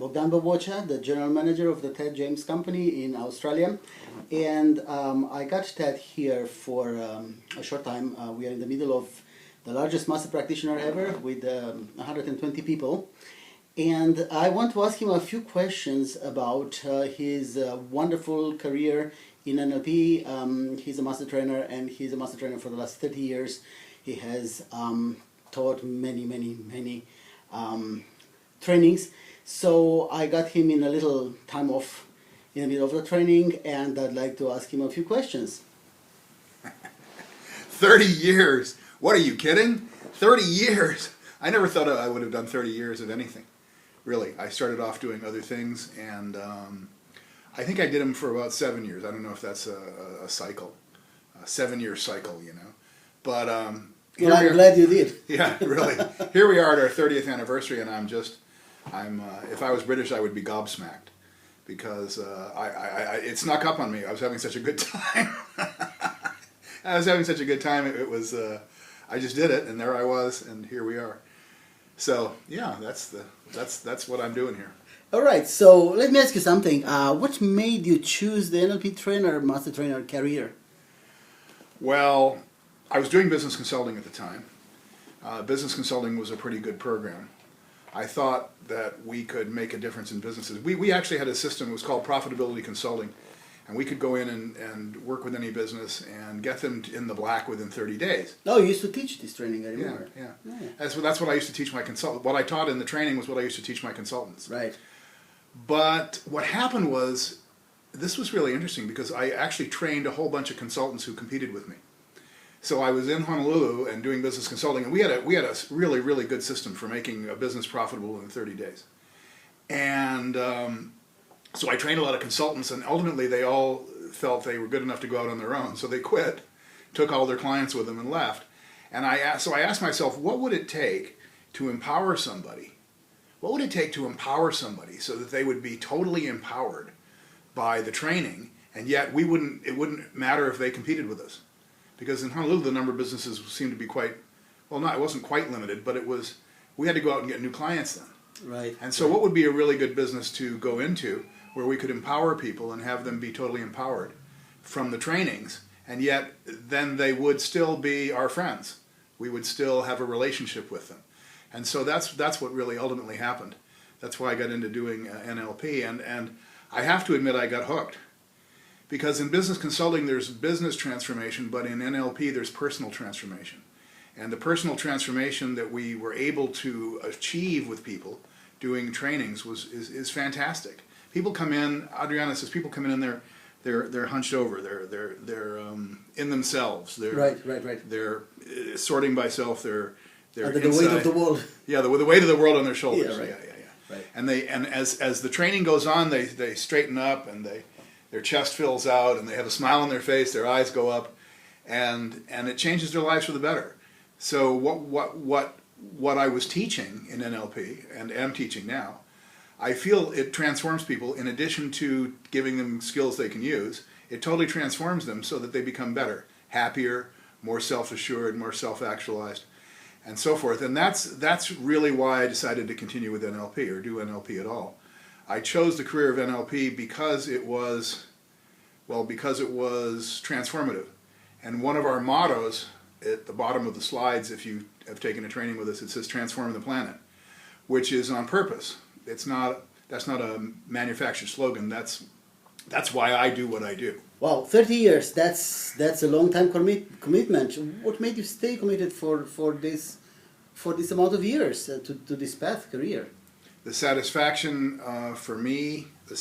Bogdan Babocha, the general manager of the Ted James Company in Australia. And I got Ted here for a short time. We are in the middle of the largest master practitioner ever with 120 people. And I want to ask him a few questions about his wonderful career in NLP. He's a master trainer, and he's a master trainer for the last 30 years. He has taught many trainings. So I got him in a little time off in the middle of the training, and I'd like to ask him a few questions. 30 years? What, are you kidding? 30 years? I never thought I would have done 30 years of anything. Really. I started off doing other things, and I think I did them for about 7 years. I don't know if that's a cycle, a 7-year cycle, you know. But well, I'm glad you did. Yeah, really. Here we are at our 30th anniversary, and I'm if I was British, I would be gobsmacked, because it snuck up on me. I was having such a good time. I was having such a good time. It was, I just did it, and there I was, and here we are. So yeah, that's what I'm doing here. All right. So let me ask you something. What made you choose the NLP trainer, master trainer career? Well, I was doing business consulting at the time. Business consulting was a pretty good program. I thought that we could make a difference in businesses. We actually had a system, it was called profitability consulting, and we could go in and work with any business and get them in the black within 30 days. Oh, you used to teach this training, I remember. Yeah. That's what I used to teach my consultants. What I taught in the training was what I used to teach my consultants. Right. But what happened was, this was really interesting, because I actually trained a whole bunch of consultants who competed with me. So I was in Honolulu and doing business consulting, and we had a really good system for making a business profitable in 30 days. And so I trained a lot of consultants, and ultimately they all felt they were good enough to go out on their own. So they quit, took all their clients with them, and left. And I asked myself, what would it take to empower somebody? What would it take to empower somebody so that they would be totally empowered by the training, and yet it wouldn't matter if they competed with us? Because in Honolulu, the number of businesses seemed to be quite, well, it wasn't quite limited, but we had to go out and get new clients then. Right. And so what would be a really good business to go into where we could empower people and have them be totally empowered from the trainings, and yet then they would still be our friends. We would still have a relationship with them. And so that's what really ultimately happened. That's why I got into doing NLP, and I have to admit I got hooked. Because in business consulting there's business transformation, but in NLP there's personal transformation. And the personal transformation that we were able to achieve with people doing trainings is fantastic. People come in, Adriana says, people come in and they're hunched over, they're in themselves. Right. They're sorting by self. They're under the weight of the world. Yeah, with the weight of the world on their shoulders. Yeah, right. Yeah. Right. And as the training goes on, they straighten up, and their chest fills out, and they have a smile on their face. Their eyes go up, and it changes their lives for the better. So what I was teaching in NLP and am teaching now, I feel it transforms people. In addition to giving them skills they can use, it totally transforms them so that they become better, happier, more self-assured, more self-actualized, and so forth. And that's really why I decided to continue with NLP, or do NLP at all. I chose the career of NLP because it was transformative. And one of our mottos at the bottom of the slides, if you have taken a training with us, it says "Transform the Planet," which is on purpose. That's not a manufactured slogan. That's why I do what I do. Wow, 30 years. That's a long time commitment. What made you stay committed for this amount of years to this path career? The satisfaction for me, the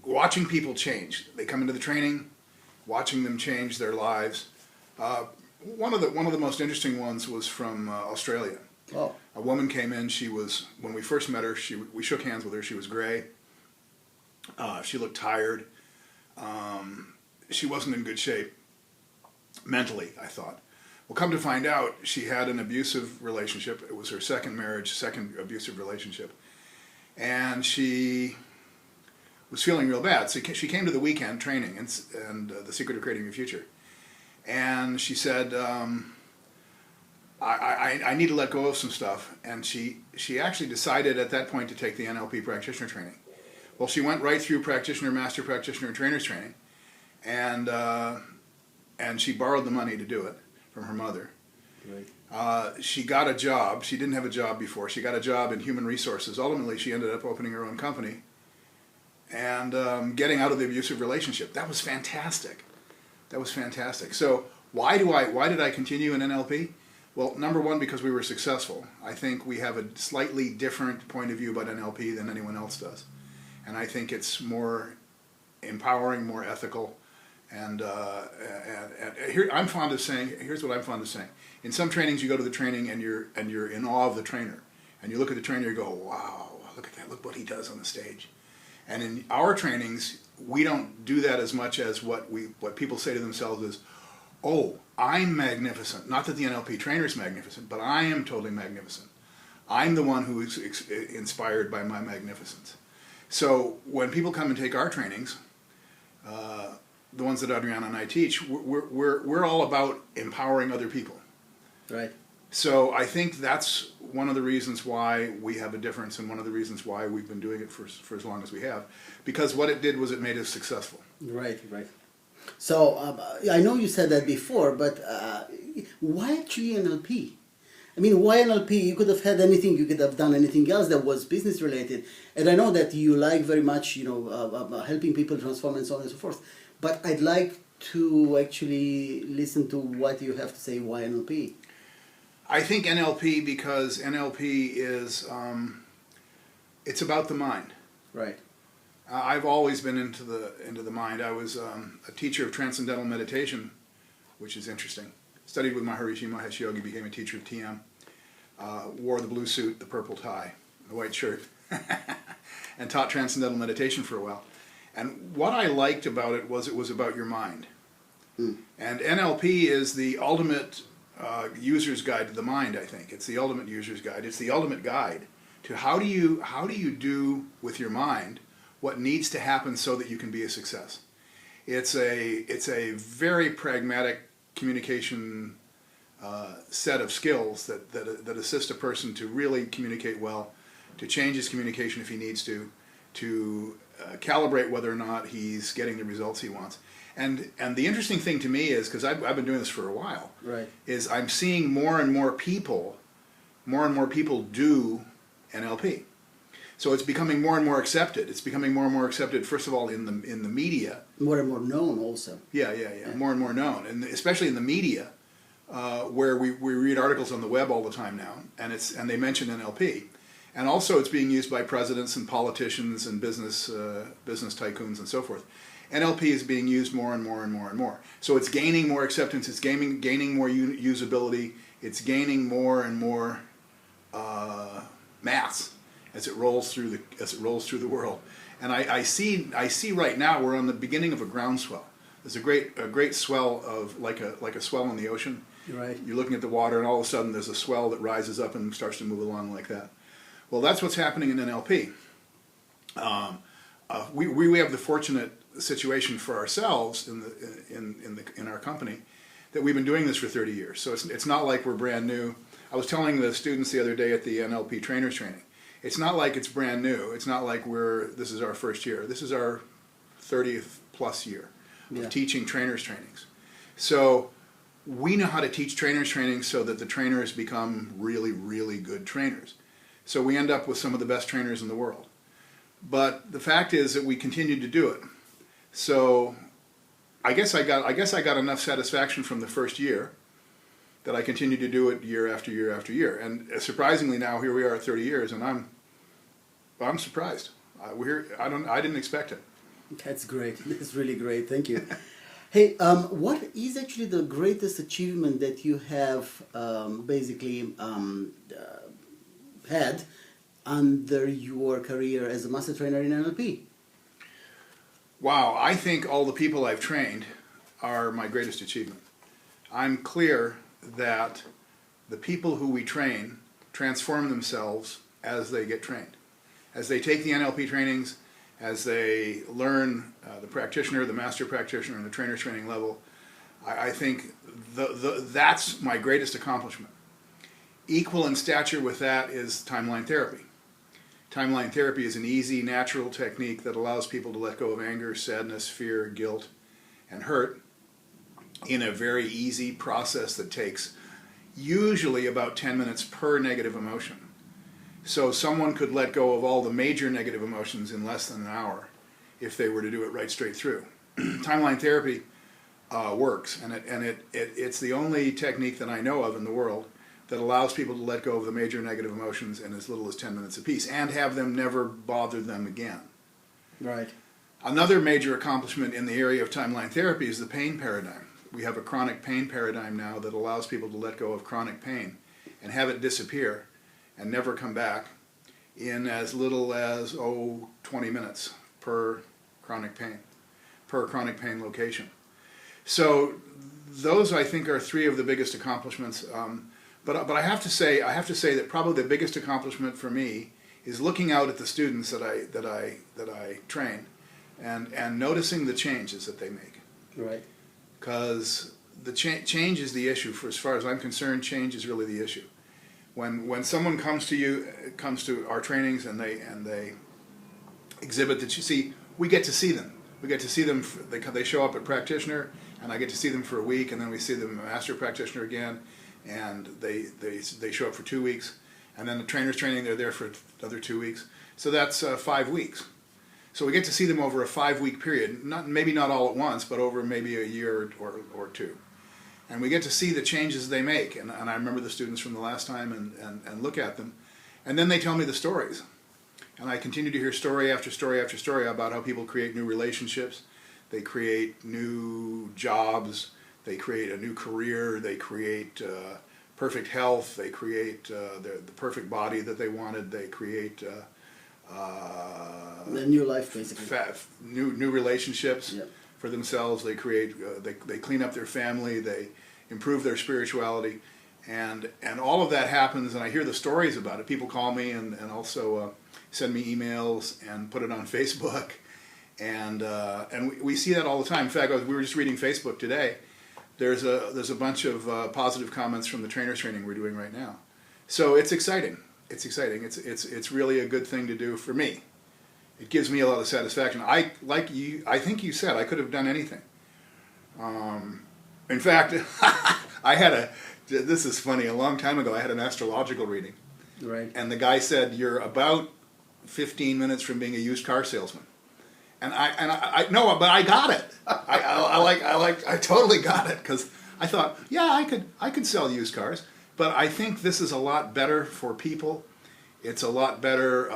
watching people change. They come into the training, watching them change their lives. One of the most interesting ones was from Australia. Oh. A woman came in. When we first met her, we shook hands with her. She was gray. She looked tired. She wasn't in good shape mentally, I thought. Well, come to find out, she had an abusive relationship. It was her second marriage, second abusive relationship. And she was feeling real bad. So she came to the weekend training and The Secret of Creating Your Future. And she said, I need to let go of some stuff. And she actually decided at that point to take the NLP practitioner training. Well, she went right through practitioner, master practitioner, and trainer's training, and she borrowed the money to do it from her mother. Right. She got a job. She didn't have a job before. She got a job in human resources. Ultimately, she ended up opening her own company and getting out of the abusive relationship. That was fantastic. That was fantastic. So why did I continue in NLP? Well, number one, because we were successful. I think we have a slightly different point of view about NLP than anyone else does. And I think it's more empowering, more ethical. And here I'm fond of saying, here's what I'm fond of saying. In some trainings, you go to the training and you're in awe of the trainer. And you look at the trainer, you go, wow, look at that, look what he does on the stage. And in our trainings, we don't do that as much as what people say to themselves is, oh, I'm magnificent. Not that the NLP trainer is magnificent, but I am totally magnificent. I'm the one who is inspired by my magnificence. So when people come and take our trainings, the ones that Adriana and I teach, we're all about empowering other people. Right. So I think that's one of the reasons why we have a difference, and one of the reasons why we've been doing it for as long as we have, because what it did was it made us successful. Right. Right. So I know you said that before, but why actually NLP? I mean, why NLP? You could have had anything. You could have done anything else that was business related. And I know that you like very much, helping people transform and so on and so forth. But I'd like to actually listen to what you have to say. Why NLP? I think NLP because NLP is it's about the mind. Right. I've always been into the mind. I was a teacher of transcendental meditation, which is interesting. Studied with Maharishi Mahesh Yogi, became a teacher of TM. Wore the blue suit, the purple tie, the white shirt, and taught transcendental meditation for a while. And what I liked about it was about your mind. And NLP is the ultimate user's guide to the mind, I think. It's the ultimate user's guide. It's the ultimate guide to how do you do with your mind what needs to happen so that you can be a success. It's a very pragmatic communication set of skills that assist a person to really communicate well, to change his communication if he needs to calibrate whether or not he's getting the results he wants. And the interesting thing to me is, because I've been doing this for a while, right, is I'm seeing more and more people do NLP. So it's becoming more and more accepted. It's becoming more and more accepted, first of all, in the media. More and more known also. Yeah. More and more known. And especially in the media, where we read articles on the web all the time now, and they mention NLP. And also it's being used by presidents and politicians and business tycoons and so forth. NLP is being used more and more and more and more. So it's gaining more acceptance, it's gaining more usability, it's gaining more and more mass as it rolls through the world. And I see right now we're on the beginning of a groundswell. There's a great swell of like a swell in the ocean. Right. You're looking at the water, and all of a sudden there's a swell that rises up and starts to move along like that. Well, that's what's happening in NLP. We have the fortunate situation for ourselves in our company that we've been doing this for 30 years. So it's not like we're brand new. I was telling the students the other day at the NLP trainers training, it's not like it's brand new. It's not like this is our first year. This is our 30th plus year of teaching trainers trainings. So we know how to teach trainers trainings so that the trainers become really, really good trainers. So we end up with some of the best trainers in the world. But the fact is that we continue to do it. So I guess I got enough satisfaction from the first year that I continue to do it year after year after year. And surprisingly now, here we are at 30 years, and I'm surprised. I didn't expect it. That's great. That's really great. Thank you. Hey, what is actually the greatest achievement that you have had under your career as a master trainer in NLP? Wow, I think all the people I've trained are my greatest achievement. I'm clear that the people who we train transform themselves as they get trained. As they take the NLP trainings, as they learn the practitioner, the master practitioner, and the trainer's training level, I think that's my greatest accomplishment. Equal in stature with that is timeline therapy. Timeline therapy is an easy, natural technique that allows people to let go of anger, sadness, fear, guilt, and hurt in a very easy process that takes usually about 10 minutes per negative emotion. So someone could let go of all the major negative emotions in less than an hour if they were to do it right straight through. Timeline therapy works, and it's the only technique that I know of in the world that allows people to let go of the major negative emotions in as little as 10 minutes apiece and have them never bother them again. Right. Another major accomplishment in the area of timeline therapy is the pain paradigm. We have a chronic pain paradigm now that allows people to let go of chronic pain and have it disappear and never come back in as little as 20 minutes per chronic pain location. So those, I think, are three of the biggest accomplishments. But I have to say that probably the biggest accomplishment for me is looking out at the students that I train and noticing the changes that they make. Right. Because the change is the issue. For as far as I'm concerned, change is really the issue. When someone comes to our trainings and they exhibit that, you see, we get to see them. We get to see them. They show up at practitioner, and I get to see them for a week, and then we see them a master practitioner again, and they show up for 2 weeks, and then the trainer's training, they're there for another 2 weeks. So that's 5 weeks. So we get to see them over a 5-week period, maybe not all at once, but over maybe a year or two. And we get to see the changes they make. And I remember the students from the last time and look at them. And then they tell me the stories. And I continue to hear story after story after story about how people create new relationships, they create new jobs, they create a new career, they create perfect health, they create the perfect body that they wanted, they create the new life, basically. New relationships. Yep. For themselves. They create, they clean up their family, they improve their spirituality, and all of that happens. And I hear the stories about it. People call me and also send me emails and put it on Facebook, and we see that all the time. In fact, we were just reading Facebook today. There's a bunch of positive comments from the trainers training we're doing right now. So it's exciting. It's exciting. It's really a good thing to do for me. It gives me a lot of satisfaction. I think you said I could have done anything. In fact, this is funny, a long time ago I had an astrological reading. Right. And the guy said, you're about 15 minutes from being a used car salesman. And I no, but I got it. I totally got it, because I thought, yeah, I could sell used cars. But I think this is a lot better for people. It's a lot better.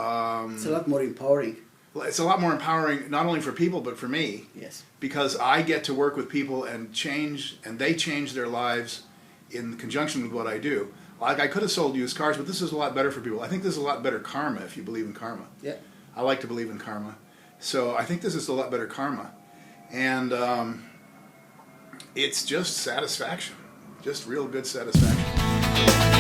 It's a lot more empowering. It's a lot more empowering, not only for people, but for me. Yes. Because I get to work with people and they change their lives in conjunction with what I do. Like, I could have sold used cars, but this is a lot better for people. I think this is a lot better karma, if you believe in karma. Yeah. I like to believe in karma. So I think this is a lot better karma. And it's just satisfaction. Just real good satisfaction.